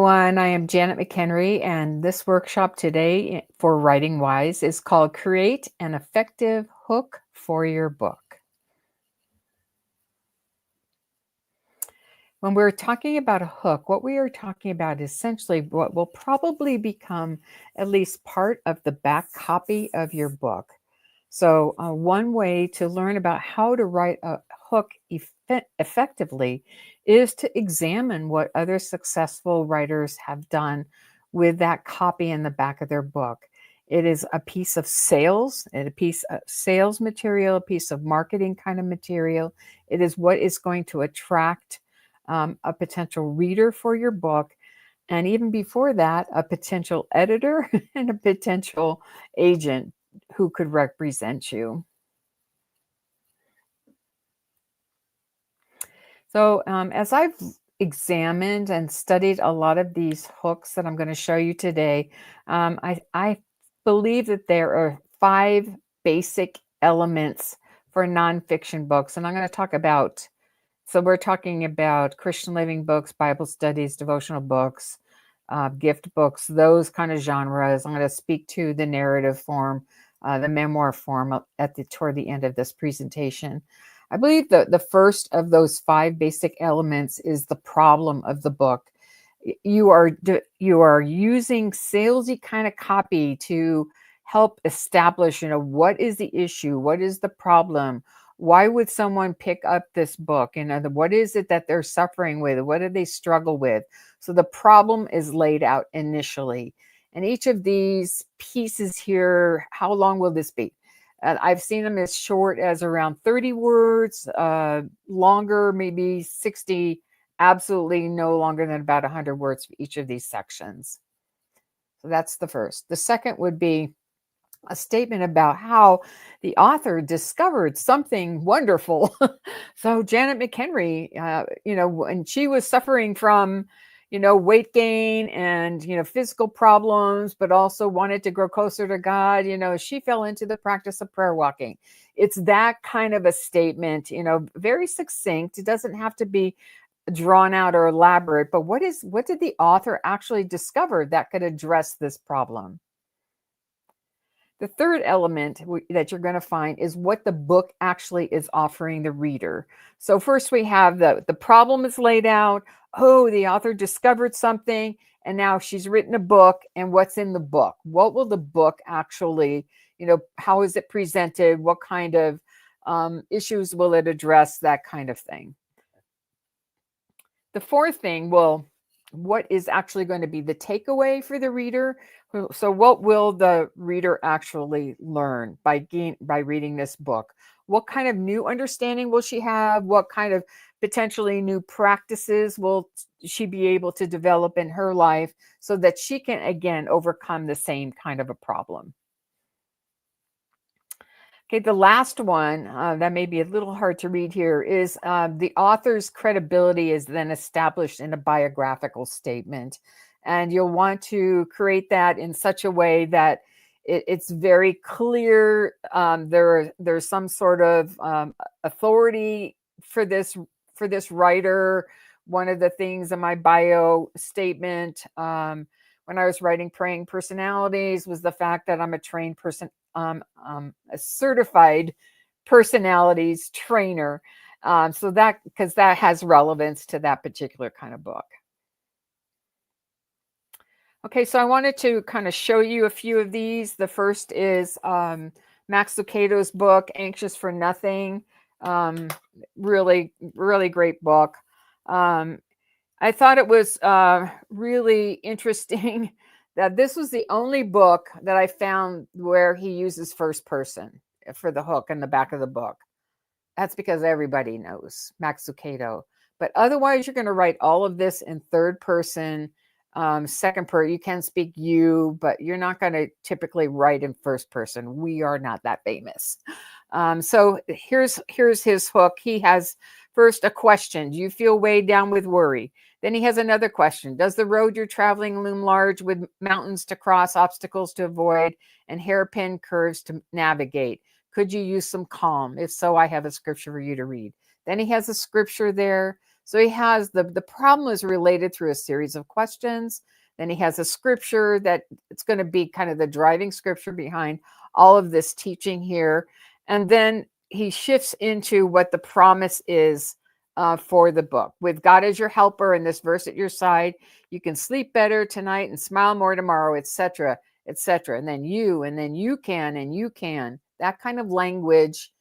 Everyone, I am Janet McHenry, and this workshop today for Writing Wise is called Create an Effective Hook for Your Book. When we're talking about a hook, what we are talking about is essentially what will probably become at least part of the back copy of your book. So, one way to learn about how to write a hook effectively is to examine what other successful writers have done with that copy in the back of their book. It is a piece of sales, and a piece of sales material, a piece of marketing kind of material. It is what is going to attract a potential reader for your book. And even before that, a potential editor and a potential agent who could represent you. So, as I've examined and studied a lot of these hooks that I'm going to show you today, I believe that there are 5 basic elements for nonfiction books. And I'm going to talk about, so we're talking about Christian living books, Bible studies, devotional books, gift books, those kind of genres. I'm going to speak to the narrative form, the memoir form toward the end of this presentation. I believe that the first of those 5 basic elements is the problem of the book. You are using salesy kind of copy to help establish, what is the issue? What is the problem? Why would someone pick up this book? What is it that they're suffering with? What do they struggle with? So the problem is laid out initially. And each of these pieces here, how long will this be? I've seen them as short as around 30 words, longer, maybe 60, absolutely no longer than about 100 words for each of these sections. So that's the first. The second would be a statement about how the author discovered something wonderful. So Janet McHenry, when she was suffering from, weight gain and, physical problems, but also wanted to grow closer to God, she fell into the practice of prayer walking. It's that kind of a statement, very succinct. It doesn't have to be drawn out or elaborate, but what did the author actually discover that could address this problem? The third element that you're going to find is what the book actually is offering the reader. So first we have the problem is laid out. Oh, the author discovered something, and now she's written a book, and what's in the book? What will the book actually, how is it presented? What kind of issues will it address? That kind of thing. The fourth thing, what is actually going to be the takeaway for the reader? So what will the reader actually learn by reading this book? What kind of new understanding will she have? What kind of potentially new practices will she be able to develop in her life so that she can, again, overcome the same kind of a problem? Okay, the last one that may be a little hard to read here is the author's credibility is then established in a biographical statement. And you'll want to create that in such a way that it's very clear. There's some sort of authority for this writer. One of the things in my bio statement when I was writing Praying Personalities was the fact that I'm a trained person, a certified personalities trainer. So because that has relevance to that particular kind of book. Okay, so I wanted to kind of show you a few of these. The first is Max Lucado's book, Anxious for Nothing. Really, really great book. I thought it was really interesting that this was the only book that I found where he uses first person for the hook in the back of the book. That's because everybody knows Max Lucado. But otherwise, you're going to write all of this in third person, second person. You can speak you, but you're not going to typically write in first person. We are not that famous. So here's his hook. He has first a question. Do you feel weighed down with worry? Then he has another question. Does the road you're traveling loom large with mountains to cross, obstacles to avoid, and hairpin curves to navigate? Could you use some calm? If so, I have a scripture for you to read. Then he has a scripture there. So he has the problem is related through a series of questions. Then he has a scripture that it's going to be kind of the driving scripture behind all of this teaching here. And then he shifts into what the promise is for the book. With God as your helper and this verse at your side, you can sleep better tonight and smile more tomorrow, etc., etc. And then you can, and you can. That kind of language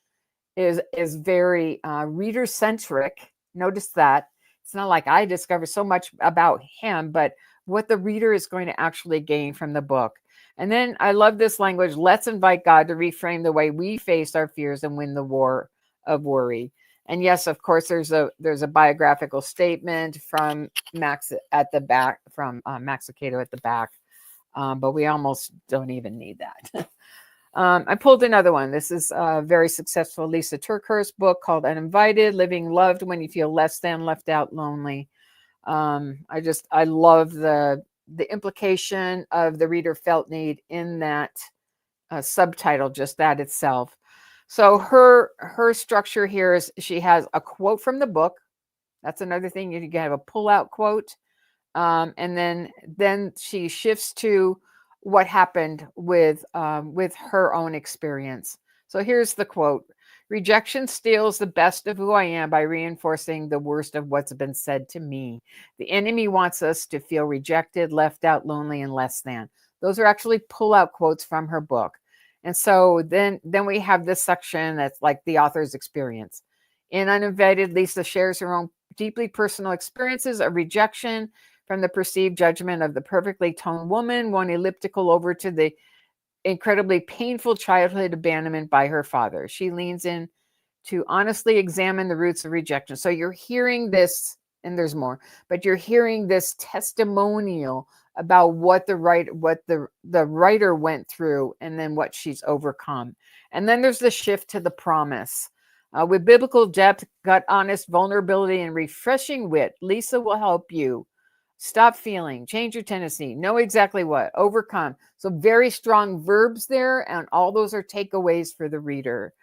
is very reader centric. Notice that it's not like I discovered so much about him, but what the reader is going to actually gain from the book. And then I love this language. Let's invite God to reframe the way we face our fears and win the war of worry. And yes, of course, there's a biographical statement from Max at the back, from Max Lucado at the back, but we almost don't even need that. I pulled another one. This is a very successful Lisa TerKeurst book called Uninvited: Living Loved When You Feel Less Than, Left Out, Lonely. I love the implication of the reader felt need in that subtitle, just that itself. So her structure here is she has a quote from the book. That's another thing. You can have a pull-out quote. And then she shifts to what happened with her own experience. So here's the quote: "Rejection steals the best of who I am by reinforcing the worst of what's been said to me. The enemy wants us to feel rejected, left out, lonely, and less than." Those are actually pull-out quotes from her book. And so then we have this section that's like the author's experience. In Uninvited, Lisa shares her own deeply personal experiences of rejection, from the perceived judgment of the perfectly toned woman, one elliptical, over to the incredibly painful childhood abandonment by her father. She leans in to honestly examine the roots of rejection. So you're hearing this, and there's more, but you're hearing this testimonial about what the writer went through, and then what she's overcome. And then there's the shift to the promise. With biblical depth, gut honest vulnerability, and refreshing wit, Lisa will help you stop feeling, change your tendency, know exactly what, overcome. So very strong verbs there, and all those are takeaways for the reader.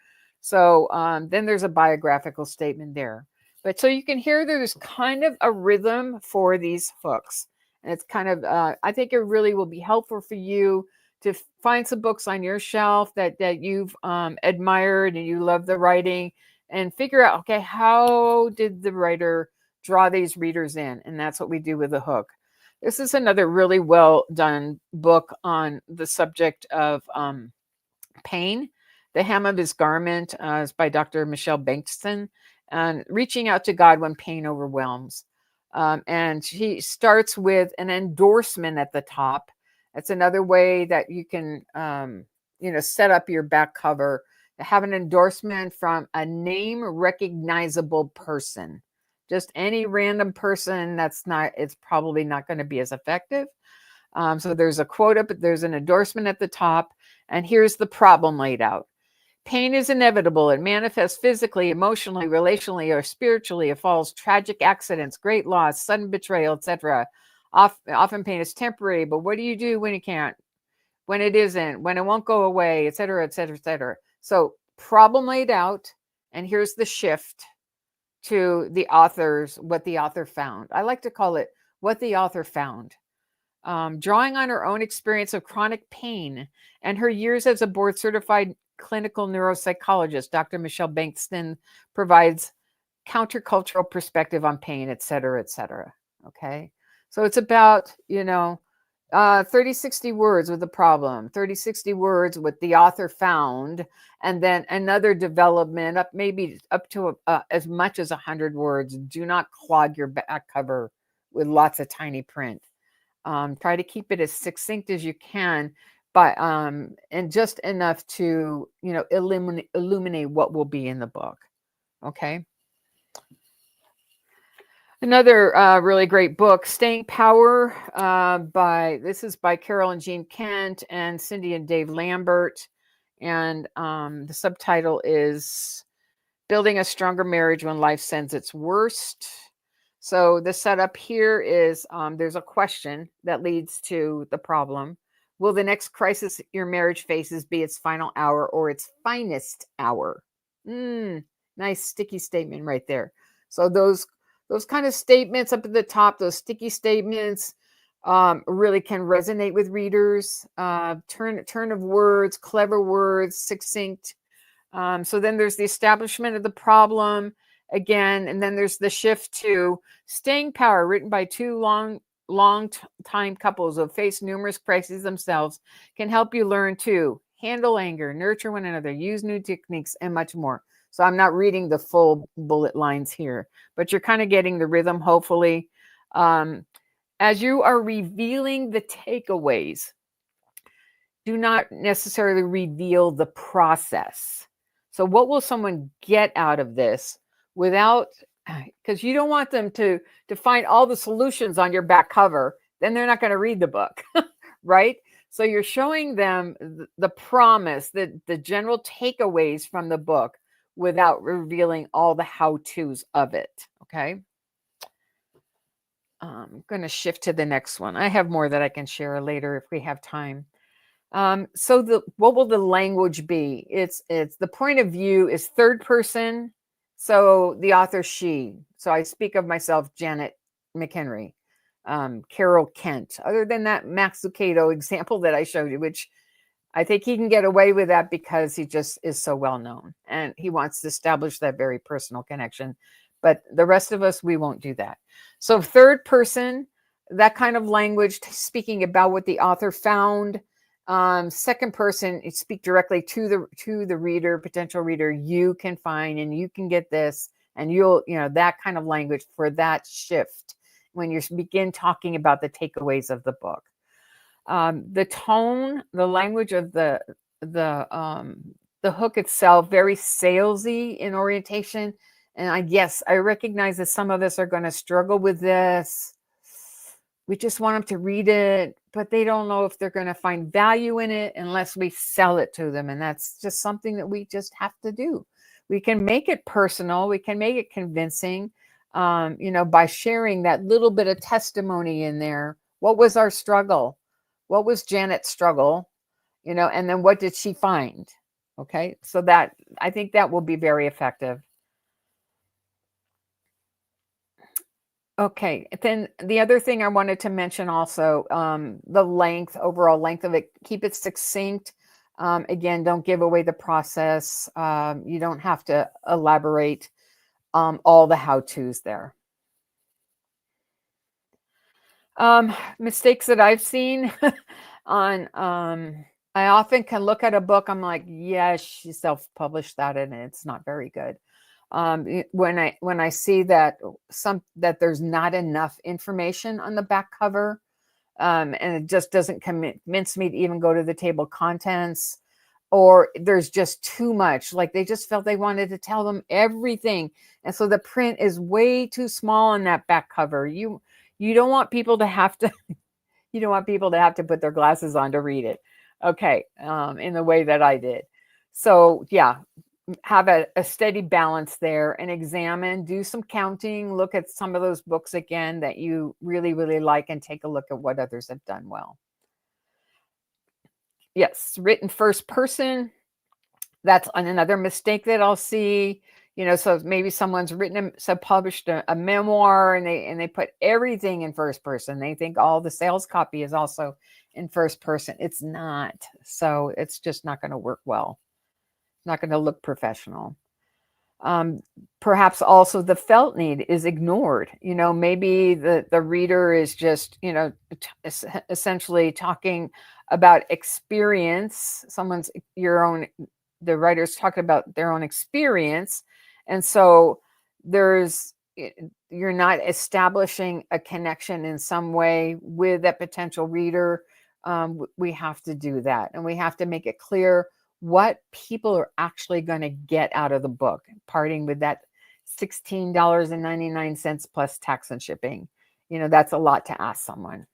So then there's a biographical statement there. But so you can hear there's kind of a rhythm for these hooks. And it's kind of, I think it really will be helpful for you to find some books on your shelf that you've admired and you love the writing, and figure out, okay, how did the writer draw these readers in? And that's what we do with the hook. This is another really well done book on the subject of pain. The Hem of His Garment is by Dr. Michelle Bankston, and reaching out to God when pain overwhelms. And she starts with an endorsement at the top. That's another way that you can, set up your back cover. Have an endorsement from a name recognizable person. Just any random person, it's probably not going to be as effective. So there's a quote up, there's an endorsement at the top, and here's the problem laid out. Pain is inevitable. It manifests physically, emotionally, relationally, or spiritually. It follows tragic accidents, great loss, sudden betrayal, etc. Often pain is temporary, but what do you do when it can't? When it isn't? When it won't go away, etc., etc., etc. So problem laid out, and here's the shift to the what the author found. I like to call it what the author found. Drawing on her own experience of chronic pain and her years as a board-certified clinical neuropsychologist, Dr. Michelle Bankston provides countercultural perspective on pain, et cetera, et cetera. Okay. So it's about, 30, 60 words with the problem, 30, 60 words what the author found, and then another development maybe up to as much as 100 words. Do not clog your back cover with lots of tiny print. Try to keep it as succinct as you can, but and just enough to illuminate what will be in the book. Okay. Another really great book, Staying Power, this is by Carol and Jean Kent and Cindy and Dave Lambert, and the subtitle is Building a Stronger Marriage When Life Sends Its Worst. So the setup here is there's a question that leads to the problem. Will the next crisis your marriage faces be its final hour or its finest hour? Nice sticky statement right there. So those those kind of statements up at the top, those sticky statements, really can resonate with readers. Turn of words, clever words, succinct. So then there's the establishment of the problem again, and then there's the shift to staying power, written by two long time couples who have faced numerous crises themselves, can help you learn to handle anger, nurture one another, use new techniques, and much more. So I'm not reading the full bullet lines here, but you're kind of getting the rhythm, hopefully. As you are revealing the takeaways, do not necessarily reveal the process. So what will someone get out of this without, because you don't want them to find all the solutions on your back cover, then they're not going to read the book, right? So you're showing them the promise, the general takeaways from the book without revealing all the how-tos of it, okay? I'm going to shift to the next one. I have more that I can share later if we have time. So what will the language be? It's the point of view is third person. So the author, she. So I speak of myself, Janet McHenry, Carol Kent. Other than that Max Lucado example that I showed you, which I think he can get away with that because he just is so well known and he wants to establish that very personal connection. But the rest of us, we won't do that. So third person, that kind of language, speaking about what the author found. Second person, you speak directly to the reader, potential reader. You can find and you can get this, and that kind of language for that shift when you begin talking about the takeaways of the book. The tone, the language of the hook itself, very salesy in orientation. And I recognize that some of us are going to struggle with this. We just want them to read it, but they don't know if they're going to find value in it unless we sell it to them. And that's just something that we just have to do. We can make it personal. We can make it convincing, by sharing that little bit of testimony in there. What was our struggle? What was Janet's struggle? And then what did she find? Okay. So I think that will be very effective. Okay, then the other thing I wanted to mention also, the overall length of it, keep it succinct. Again, don't give away the process. You don't have to elaborate all the how-tos there. Mistakes that I've seen on, I often can look at a book, I'm like, yeah, she self-published that and it's not very good. When I see that there's not enough information on the back cover, and it just doesn't convince me to even go to the table of contents, or there's just too much, like they just felt they wanted to tell them everything, and so the print is way too small on that back cover. You don't want people to have to you don't want people to have to put their glasses on to read it, okay, in the way that I did. So yeah, have a steady balance there and do some counting, look at some of those books again that you really, really like and take a look at what others have done well. Yes, written first person. That's another mistake that I'll see. So maybe someone's published a memoir and they put everything in first person. They think all the sales copy is also in first person. It's not. So it's just not going to work well. Not going to look professional. Perhaps also the felt need is ignored. Maybe the reader is just, essentially talking about experience. The writer's talking about their own experience. And so you're not establishing a connection in some way with that potential reader. We have to do that. And we have to make it clear what people are actually going to get out of the book, parting with that $16.99 plus tax and shipping. That's a lot to ask someone.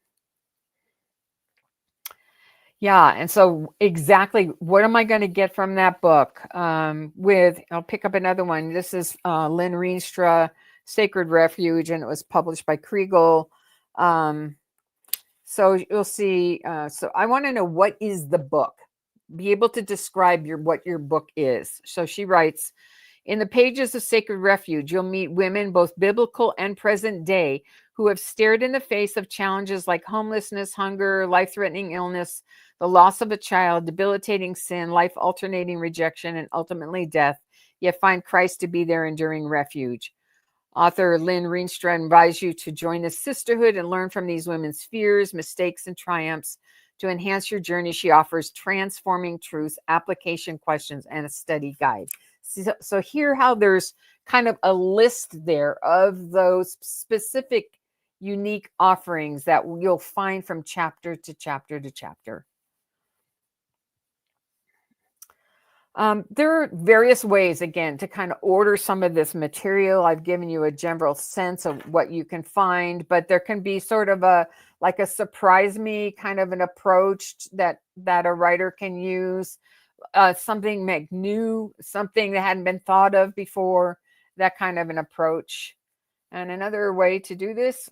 Yeah, and so exactly what am I going to get from that book? I'll pick up another one. This is Lynn Rienstra, Sacred Refuge, and it was published by Kriegel. So you'll see. So I want to know, what is the book? Be able to describe what your book is. So she writes, In the pages of Sacred Refuge, you'll meet women, both biblical and present day, who have stared in the face of challenges like homelessness, hunger, life threatening illness, the loss of a child, debilitating sin, life alternating rejection, and ultimately death, yet find Christ to be their enduring refuge. Author Lynn Rienstra invites you to join the sisterhood and learn from these women's fears, mistakes, and triumphs. To enhance your journey, she offers transforming truths, application questions, and a study guide. So here how there's kind of a list there of those specific unique offerings that you'll find from chapter to chapter to chapter. There are various ways, again, to kind of order some of this material. I've given you a general sense of what you can find, but there can be sort of a surprise me kind of an approach that a writer can use, something make new, something that hadn't been thought of before, that kind of an approach. And another way to do this,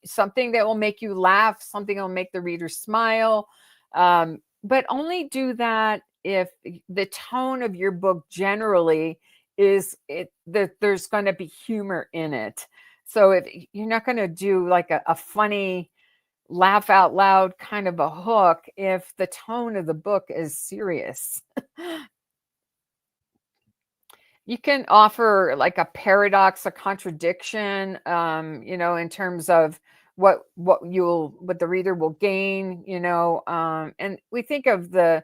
something that will make you laugh, something that will make the reader smile, but only do that if the tone of your book generally is that there's going to be humor in it. So if you're not going to do like a funny laugh out loud kind of a hook if the tone of the book is serious. You can offer like a paradox, a contradiction, in terms of what the reader will gain, and we think of the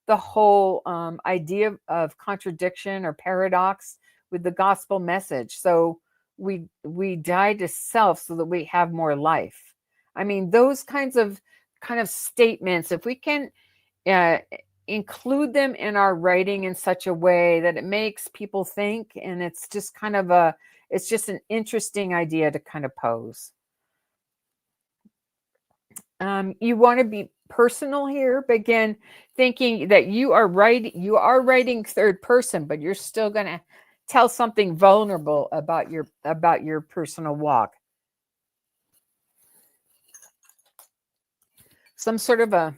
whole idea of contradiction or paradox with the gospel message. So we die to self so that we have more life. I mean, those kinds of statements, if we can uh, include them in our writing in such a way that it makes people think, and it's just it's just an interesting idea to kind of pose. You want to be personal here, but again, thinking that you are writing third person, but you're still going to tell something vulnerable about your personal walk. Some sort of a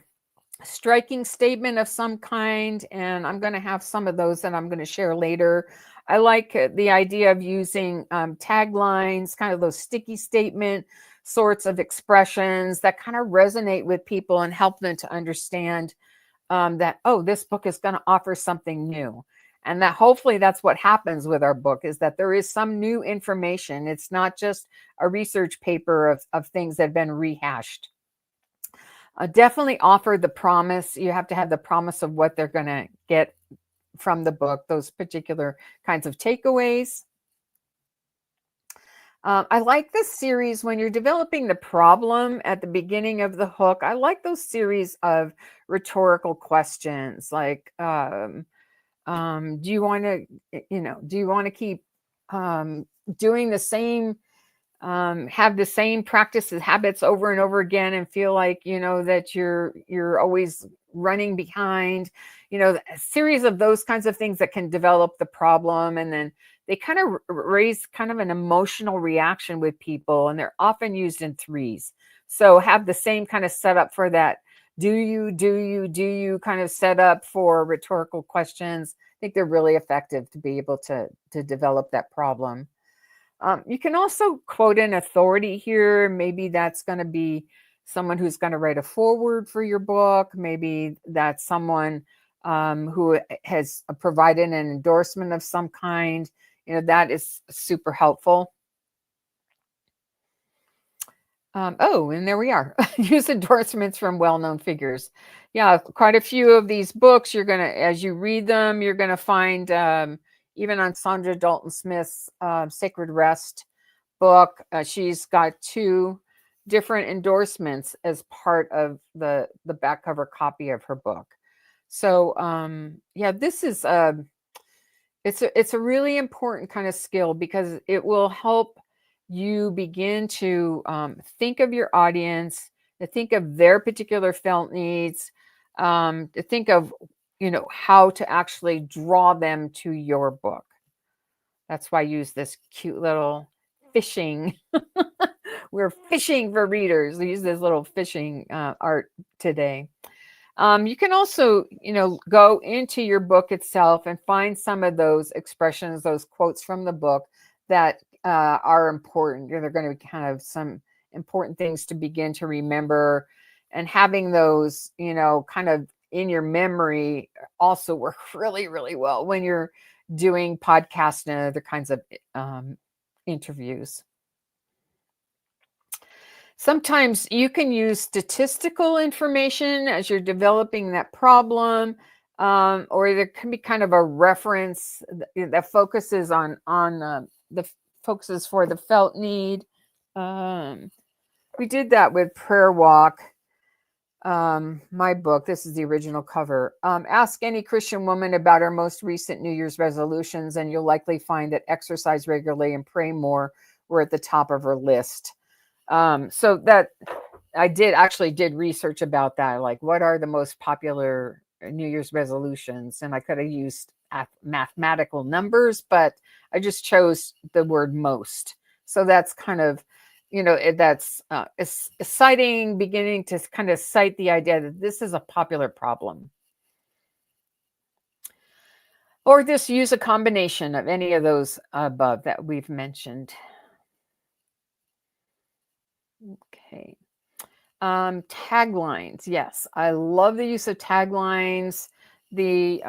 striking statement of some kind, and I'm going to have some of those that I'm going to share later. I like the idea of using taglines, kind of those sticky statement sorts of expressions that kind of resonate with people and help them to understand that, oh, this book is going to offer something new. And that hopefully that's what happens with our book, is that there is some new information. It's not just a research paper of things that have been rehashed. Definitely offer the promise. You have to have the promise of what they're going to get from the book, those particular kinds of takeaways. I like this series when you're developing the problem at the beginning of the hook. I like those series of rhetorical questions like, do you want to keep doing the same, have the same practices, habits over and over again, and feel like, that you're always running behind, a series of those kinds of things that can develop the problem. And then they kind of raise kind of an emotional reaction with people, and they're often used in threes. So have the same kind of setup for that. Do you kind of set up for rhetorical questions. I think they're really effective to be able to develop that problem. You can also quote an authority here. Maybe that's going to be someone who's going to write a foreword for your book. Maybe that's someone who has provided an endorsement of some kind. That is super helpful. And there we are. Use endorsements from well-known figures. Yeah, quite a few of these books, as you read them, you're going to find, even on Sandra Dalton Smith's Sacred Rest book, she's got 2 different endorsements as part of the back cover copy of her book. So this is it's a really important kind of skill, because it will help you begin to think of your audience, to think of their particular felt needs, to think of, how to actually draw them to your book. That's why I use this cute little fishing. We're fishing for readers. We use this little fishing art today. You can also, go into your book itself and find some of those expressions, those quotes from the book that are important. They're going to be kind of some important things to begin to remember, and having those, kind of in your memory also work really, really well when you're doing podcasts and other kinds of interviews. Sometimes you can use statistical information as you're developing that problem, or there can be kind of a reference that focuses on the focuses for the felt need. Um, we did that with Prayer Walk, my book. This is the original cover. Ask any Christian woman about her most recent New Year's resolutions, and you'll likely find that exercise regularly and pray more were at the top of her list. So that I did research about that. Like, what are the most popular New Year's resolutions? And I could have used mathematical numbers, but I just chose the word most. So that's kind of, that's beginning to kind of cite the idea that this is a popular problem. Or just use a combination of any of those above that we've mentioned. Okay. Taglines. Yes, I love the use of taglines. The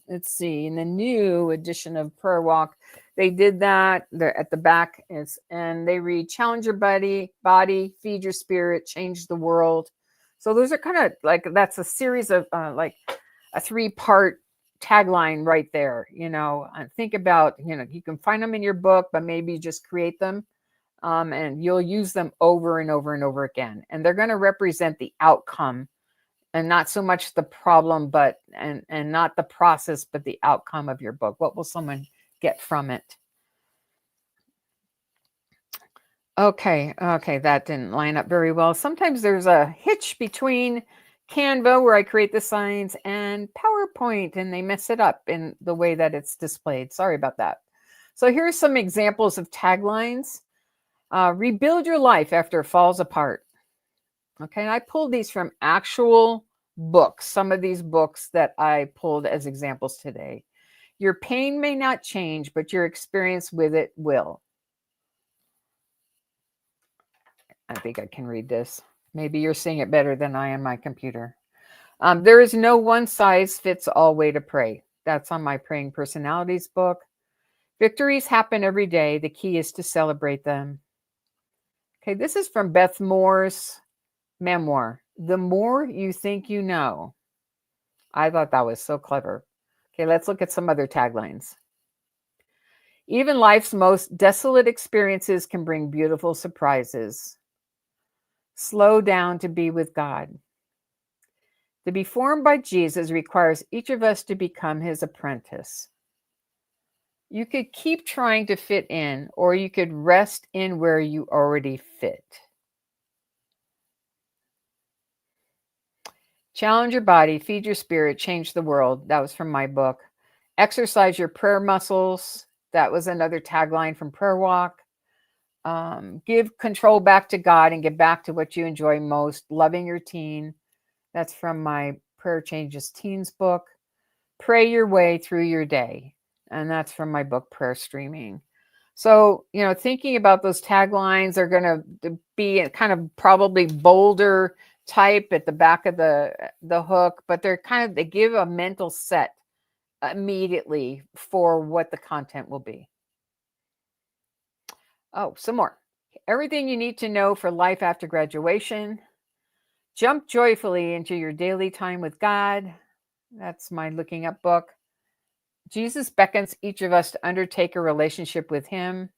let's see, in the new edition of Prayer Walk, they did that. They're at the back, and they read, "Challenge your body, feed your spirit, change the world." So those are kind of like, that's a series of like a 3-part tagline right there. Think about, you can find them in your book, but maybe just create them. And you'll use them over and over and over again. And they're going to represent the outcome, and not so much the problem, but and not the process, but the outcome of your book. What will someone get from it? Okay, that didn't line up very well. Sometimes there's a hitch between Canva, where I create the signs, and PowerPoint, and they mess it up in the way that it's displayed. Sorry about that. So here's some examples of taglines. Rebuild your life after it falls apart. Okay, and I pulled these from actual books, some of these books that I pulled as examples today. Your pain may not change, but your experience with it will. I think I can read this. Maybe you're seeing it better than I am, my computer. There is no one size fits all way to pray. That's on my Praying Personalities book. Victories happen every day. The key is to celebrate them. Okay, this is from Beth Moore's memoir, The More You Think You Know. I thought that was so clever. Okay, let's look at some other taglines. Even life's most desolate experiences can bring beautiful surprises. Slow down to be with God. To be formed by Jesus requires each of us to become his apprentice. You could keep trying to fit in, or you could rest in where you already fit. Challenge your body, feed your spirit, change the world. That was from my book. Exercise your prayer muscles. That was another tagline from Prayer Walk. Give control back to God and get back to what you enjoy most. Loving your teen. That's from my Prayer Changes Teens book. Pray your way through your day. And that's from my book, Prayer Streaming. So, thinking about those taglines are going to be kind of probably bolder type at the back of the hook, but they give a mental set immediately for what the content will be. Oh, some more. Everything you need to know for life after graduation. Jump joyfully into your daily time with God. That's my Looking Up book. Jesus beckons each of us to undertake a relationship with him.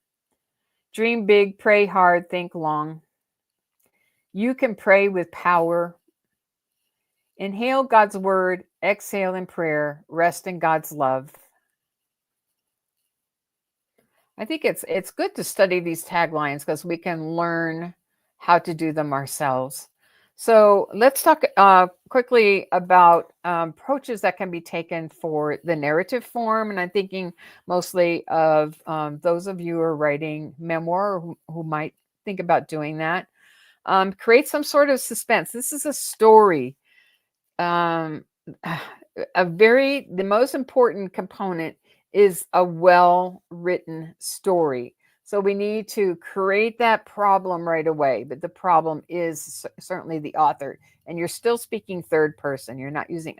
Dream big, pray hard, think long. You can pray with power. Inhale God's word, exhale in prayer, rest in God's love. I think it's good to study these taglines because we can learn how to do them ourselves. So let's talk quickly about approaches that can be taken for the narrative form. And I'm thinking mostly of those of you who are writing memoir, who might think about doing that. Create some sort of suspense. This is a story. um, the most important component is a well written story. So we need to create that problem right away. But the problem is certainly the author, and you're still speaking third person. You're not using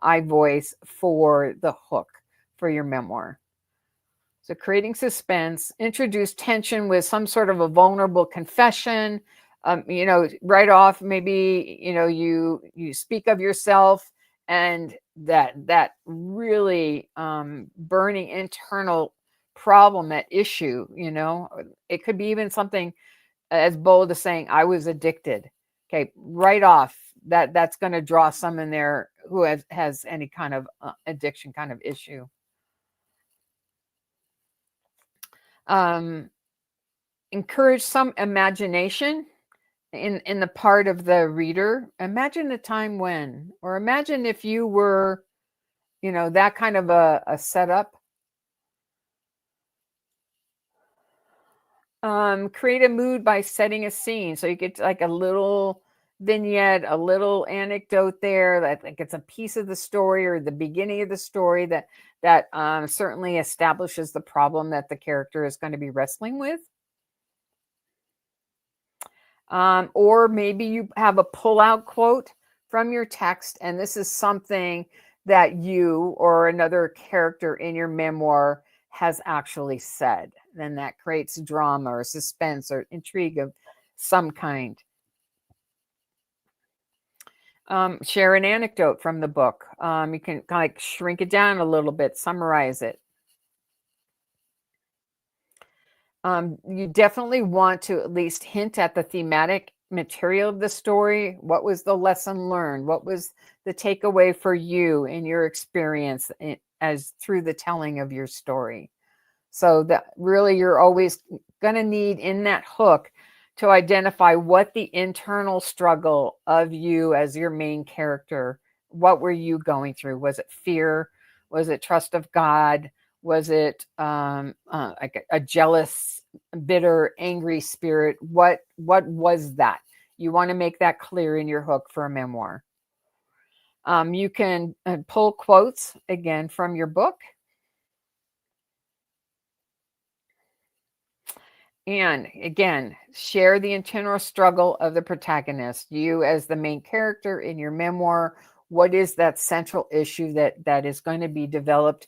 I voice for the hook for your memoir. So creating suspense, introduce tension with some sort of a vulnerable confession. Right off, maybe you speak of yourself, and that really burning internal problem, that issue. It could be even something as bold as saying, "I was addicted." Okay, right off, that's going to draw some in there who has any kind of addiction kind of issue. Um, Encourage some imagination in the part of the reader. Imagine a time when, or imagine if you were, that kind of a setup. Create a mood by setting a scene, so you get like a little vignette, a little anecdote there that like it's a piece of the story or the beginning of the story that certainly establishes the problem that the character is going to be wrestling with. Or maybe you have a pull-out quote from your text, and this is something that you or another character in your memoir has actually said. Then that creates drama or suspense or intrigue of some kind. Share an anecdote from the book. You can kind of like shrink it down a little bit, summarize it. You definitely want to at least hint at the thematic material of the story. What was the lesson learned? What was the takeaway for you in your experience as through the telling of your story? So that really you're always going to need in that hook to identify what the internal struggle of you as your main character, what were you going through? Was it fear? Was it trust of God? Was it like a jealous, bitter, angry spirit? What was that? You want to make that clear in your hook for a memoir. You can pull quotes again from your book. And again, share the internal struggle of the protagonist. You, as the main character in your memoir, what is that central issue that is going to be developed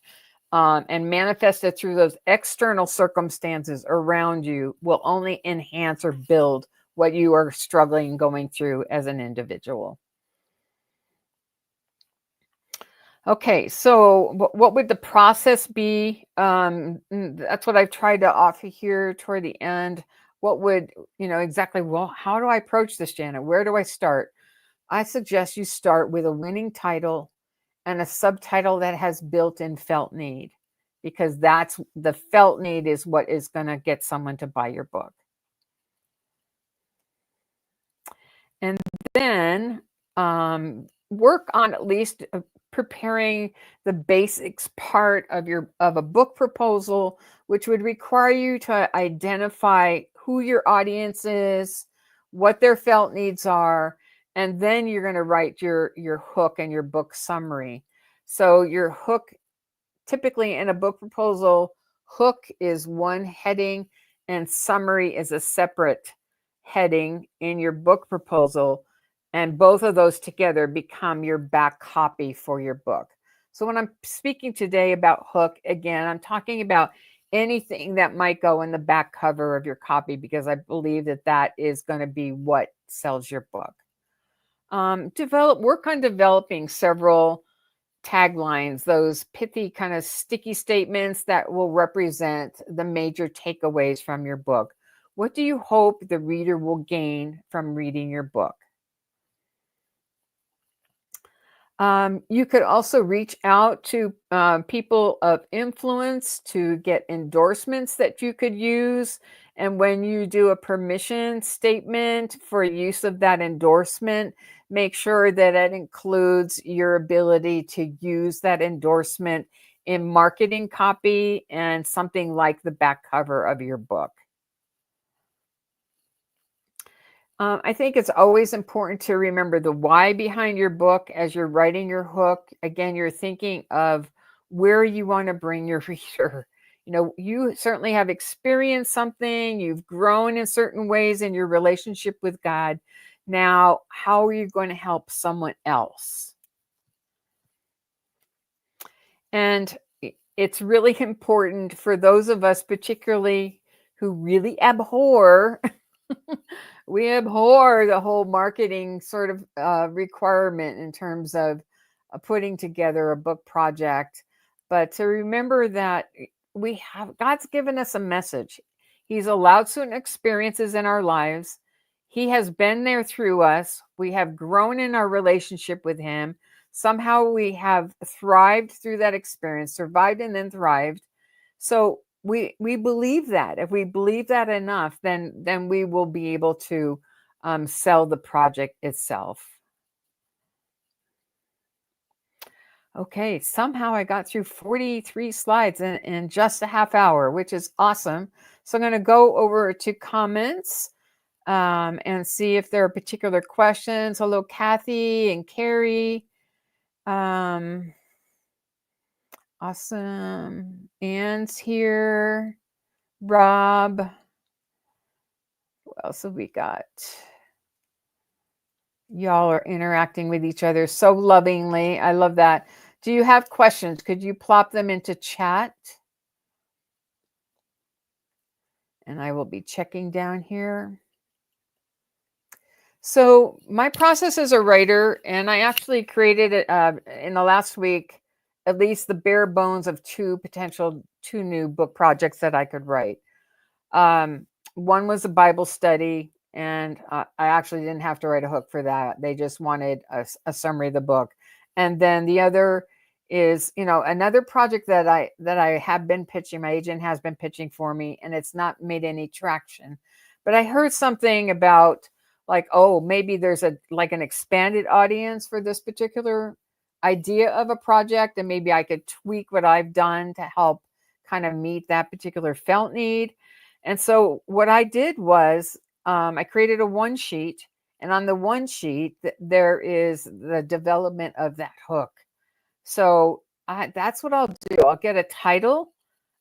and manifested through those external circumstances around you will only enhance or build what you are struggling going through as an individual. Okay, so what would the process be? That's what I've tried to offer here toward the end. What would, exactly, well, how do I approach this, Janet? Where do I start? I suggest you start with a winning title and a subtitle that has built-in felt need, because that's the felt need is what is going to get someone to buy your book. And then work on at least preparing the basics part of a book proposal, which would require you to identify who your audience is, what their felt needs are, and then you're going to write your hook and your book summary. So your hook, typically in a book proposal, hook is one heading and summary is a separate heading in your book proposal. And both of those together become your back copy for your book. So when I'm speaking today about hook, again, I'm talking about anything that might go in the back cover of your copy, because I believe that is going to be what sells your book. Work on developing several taglines, those pithy kind of sticky statements that will represent the major takeaways from your book. What do you hope the reader will gain from reading your book? You could also reach out to people of influence to get endorsements that you could use. And when you do a permission statement for use of that endorsement, make sure that it includes your ability to use that endorsement in marketing copy and something like the back cover of your book. I think it's always important to remember the why behind your book as you're writing your hook. Again, you're thinking of where you want to bring your reader. You know, you certainly have experienced something, you've grown in certain ways in your relationship with God. Now, how are you going to help someone else? And it's really important for those of us, particularly who really abhor we abhor the whole marketing sort of requirement in terms of putting together a book project. But to remember that we have God's given us a message. He's allowed certain experiences in our lives. He has been there through us. We have grown in our relationship with Him. Somehow we have thrived through that experience, survived and then thrived. So we believe that. If we believe that enough, then we will be able to sell the project itself. Okay, somehow I got through 43 slides in just a half hour, which is awesome. So I'm going to go over to comments and see if there are particular questions. Hello, Kathy and Carrie. Um, awesome. Ann's here. Rob. What else have we got? Y'all are interacting with each other so lovingly. I love that. Do you have questions? Could you plop them into chat? And I will be checking down here. So my process as a writer, and I actually created it in the last week, at least the bare bones of two new book projects that I could write. One was a Bible study, and I actually didn't have to write a hook for that. They just wanted a summary of the book. And then the other is, another project that I have been pitching. My agent has been pitching for me, and it's not made any traction. But I heard something about like, oh, maybe there's an expanded audience for this particular idea of a project, and maybe I could tweak what I've done to help kind of meet that particular felt need. And so what I did was I created a one sheet, and on the one sheet, there is the development of that hook. So that's what I'll do. I'll get a title,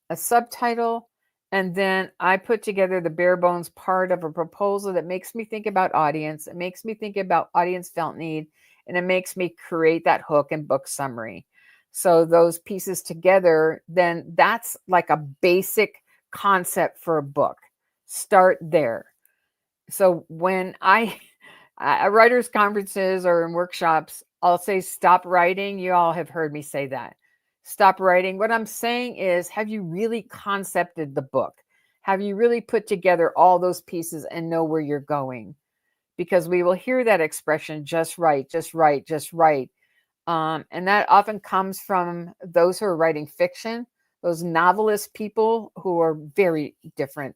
a subtitle, and then I put together the bare bones part of a proposal that makes me think about audience. It makes me think about audience felt need, and it makes me create that hook and book summary. So those pieces together, then that's like a basic concept for a book. Start there. So when I at writers conferences or in workshops, I'll say stop writing. You all have heard me say that. Stop writing. What I'm saying is, have you really concepted the book? Have you really put together all those pieces and know where you're going? Because we will hear that expression, just write, just write, just write. And that often comes from those who are writing fiction, those novelist people who are very different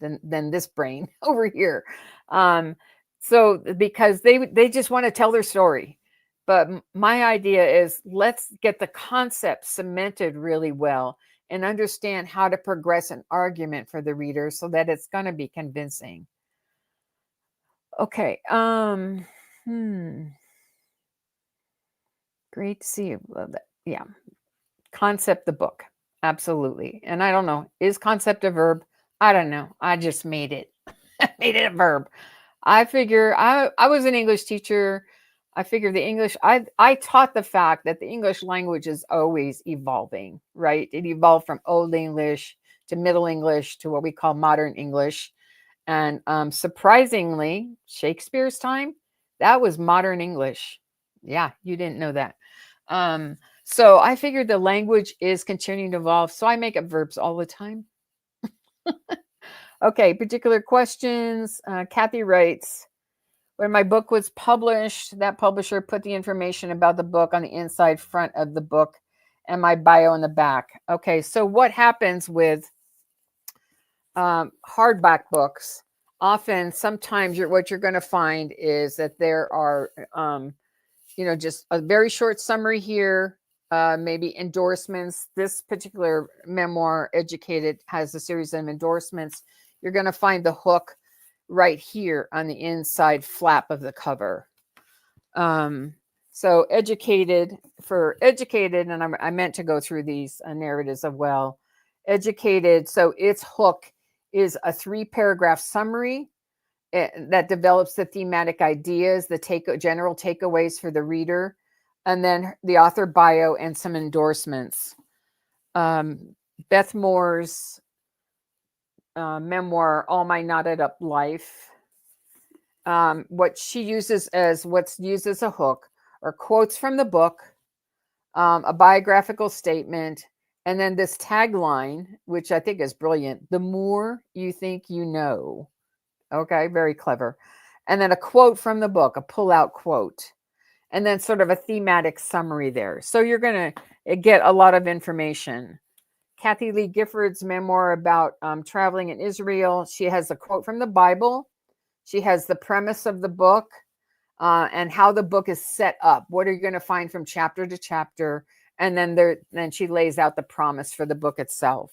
than this brain over here. So because they just want to tell their story. But my idea is, let's get the concept cemented really well and understand how to progress an argument for the reader so that it's going to be convincing. Okay. Great to see you. Love that. Yeah. Concept the book. Absolutely. And I don't know, is concept a verb? I don't know. I just made it. Made it a verb. I figure I was an English teacher. I figure the English, I taught the fact that the English language is always evolving, right? It evolved from Old English to Middle English to what we call modern English. And surprisingly, Shakespeare's time, that was modern English. Yeah, you didn't know that. So I figured the language is continuing to evolve. So I make up verbs all the time. Okay, particular questions. Kathy writes, when my book was published, that publisher put the information about the book on the inside front of the book and my bio in the back. Okay, so what happens with hardback books? Often, sometimes what you're going to find is that there are, just a very short summary here, maybe endorsements. This particular memoir, Educated, has a series of endorsements. You're going to find the hook right here on the inside flap of the cover. So educated, and I meant to go through these narratives as well. Educated, so its hook is a 3-paragraph summary that develops the thematic ideas, the general takeaways for the reader, and then the author bio and some endorsements. Beth Moore's memoir, All My Knotted Up Life. What's used as a hook are quotes from the book, a biographical statement, and then this tagline, which I think is brilliant: the more you think you know. Okay, very clever. And then a quote from the book, a pull-out quote, and then sort of a thematic summary there. So you're going to get a lot of information. Kathy Lee Gifford's memoir about traveling in Israel. She has a quote from the Bible. She has the premise of the book and how the book is set up. What are you going to find from chapter to chapter? And then she lays out the promise for the book itself.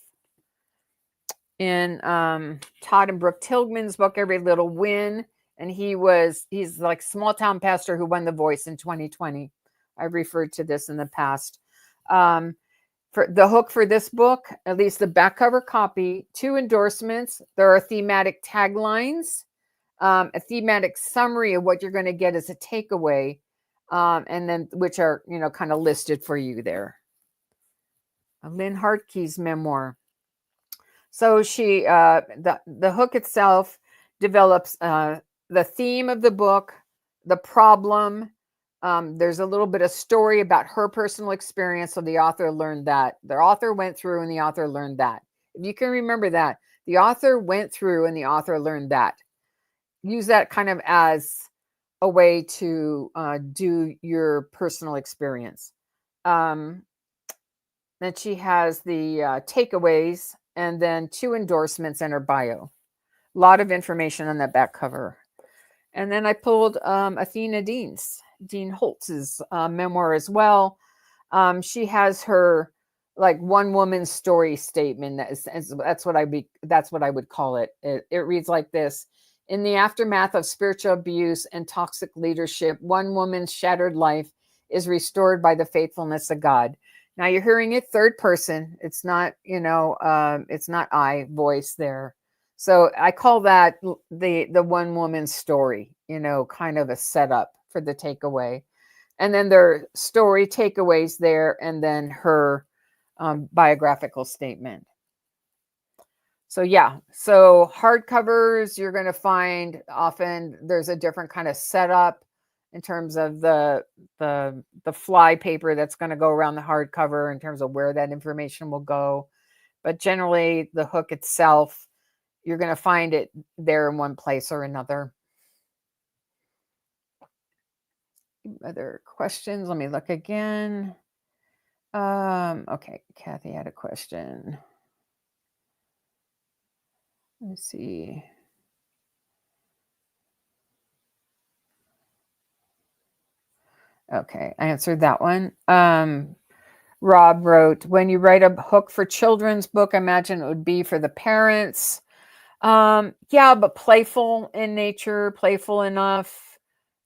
In Todd and Brooke Tilghman's book, Every Little Win, and he's like small town pastor who won The Voice in 2020. I've referred to this in the past. For the hook for this book, at least the back cover copy, 2 endorsements. There are thematic taglines, a thematic summary of what you're going to get as a takeaway, and then which are kind of listed for you there. Lynn Hartke's memoir. So she the hook itself develops the theme of the book, the problem. There's a little bit of story about her personal experience. So the author learned that. The author went through and the author learned that. If you can remember that, the author went through and the author learned that. Use that kind of as a way to do your personal experience. Then she has the takeaways and then 2 endorsements in her bio. A lot of information on that back cover. And then I pulled Athena Dean Holtz's memoir as well. She has her like one woman story statement. That's what I would call it. It reads like this: in the aftermath of spiritual abuse and toxic leadership, one woman's shattered life is restored by the faithfulness of God. Now you're hearing it third person. It's not, it's not I voice there. So I call that the one woman story, kind of a setup for the takeaway. And then there are story takeaways there, and then her biographical statement. So yeah, so hardcovers, you're going to find often there's a different kind of setup in terms of the fly paper that's going to go around the hardcover in terms of where that information will go. But generally, the hook itself, you're going to find it there in one place or another. Other questions? Let me look again. Okay, Kathy had a question. Let's see. Okay, I answered that one. Rob wrote, when you write a hook for children's book, I imagine it would be for the parents. Yeah, but playful in nature, playful enough.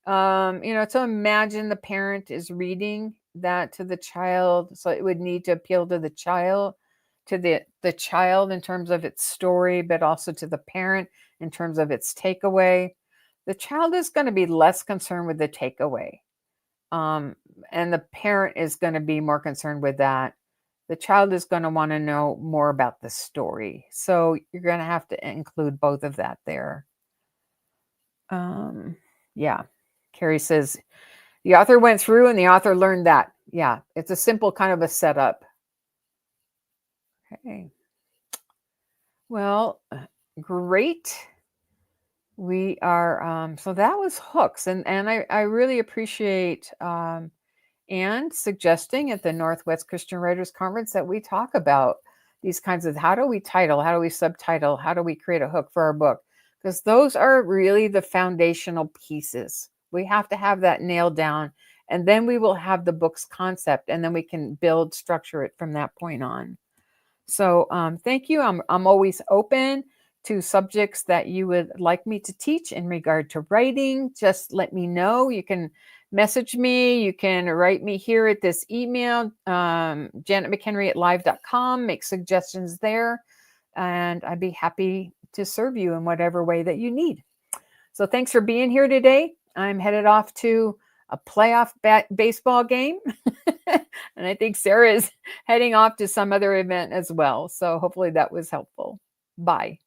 To imagine the parent is reading that to the child. So it would need to appeal to the child, to the child in terms of its story, but also to the parent in terms of its takeaway. The child is going to be less concerned with the takeaway. And the parent is going to be more concerned with that. The child is going to want to know more about the story. So you're going to have to include both of that there. Yeah. Carrie says, the author went through and the author learned that. Yeah, it's a simple kind of a setup. Okay. Well, great. We are, so that was hooks. And I really appreciate Anne suggesting at the Northwest Christian Writers Conference that we talk about these kinds of, how do we title, how do we subtitle, how do we create a hook for our book? Because those are really the foundational pieces. We have to have that nailed down, and then we will have the book's concept, and then we can structure it from that point on. So thank you. I'm always open to subjects that you would like me to teach in regard to writing, just let me know. You can message me. You can write me here at this email, janetmchenry@live.com. Make suggestions there, and I'd be happy to serve you in whatever way that you need. So thanks for being here today. I'm headed off to a playoff baseball game. And I think Sarah is heading off to some other event as well. So hopefully that was helpful. Bye.